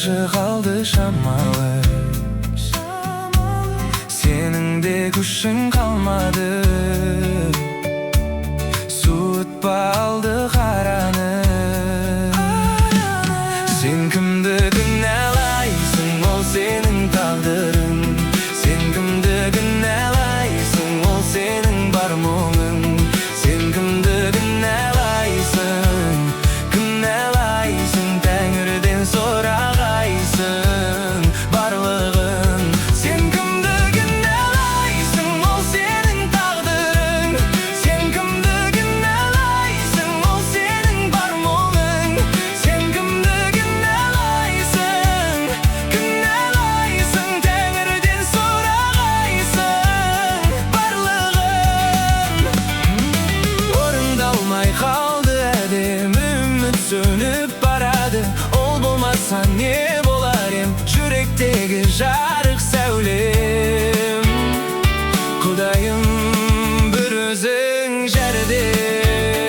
айтшы қалды шамалы, сенің де күшің қалмады. Суытпа алды қараны. Сен кімді кінәлайсың, ол сенің тағдырың. Сен кімді кінәлайсың, ол сенің бар мұңың. Сен кімді кінәлайсың, кінәлайсың, Тәңірден сұрағайсың барлығын. Сен кімді кінәлайсың, ол сенің тағдырың. Сен кімді кінәлайсың, ол сенің бар мұңың. Сен кімді кінәлайсың, кінәлайсың, Тәңірден сұрағайсың барлығын. Орындалмай қалды әдемі үміт, сөніп барады. Ол болмаса не болар ем, жүректегі жарық сәулем. Құдайым, бір өзің жәрдем.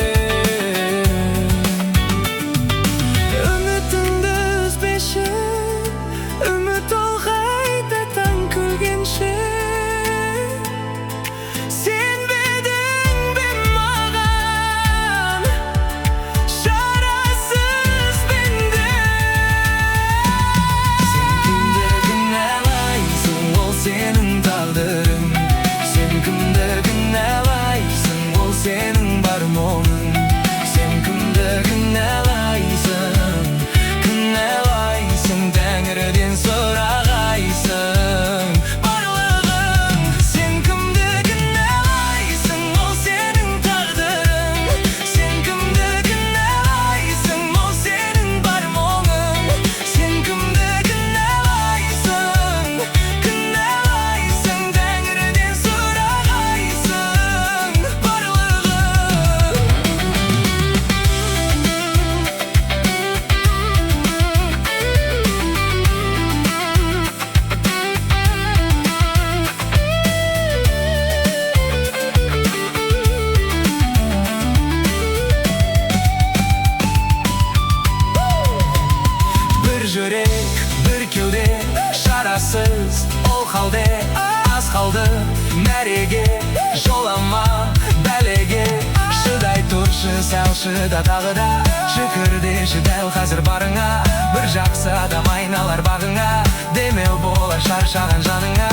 Үмітіңді үзбеші, үміт ол қайта таң көлгенше. Сенбедің бе маған, шарасыз пенде. Сен кімді кінәлайсың, ол сенің тағдырың. Сен кімді кінәлайсың, ол сенің бар мұңың. Сен кімді кінәлайсың, кінәлайсың, Тәңірден сұрағайсың барлығын. Сен кімді кінәлайсың, ол сенің тағдырың. Сен кімді кінәлайсың, ол сенің бар мұңың. Сен кімді кінәлайсың, кінәлайсың, Тәңірден сұрағайсың барлығын. Бір жүрек, бір кеуде, шарасыз ол халде. Аз қалды мәреге, жолама бәлеге. Шыдай тұршы, сәл шыда тағы да. Шүкірдеші дәл қазір барыңа, бір жақсы адам айналар бағыңа. Демеу болар шаршаған жаныңа.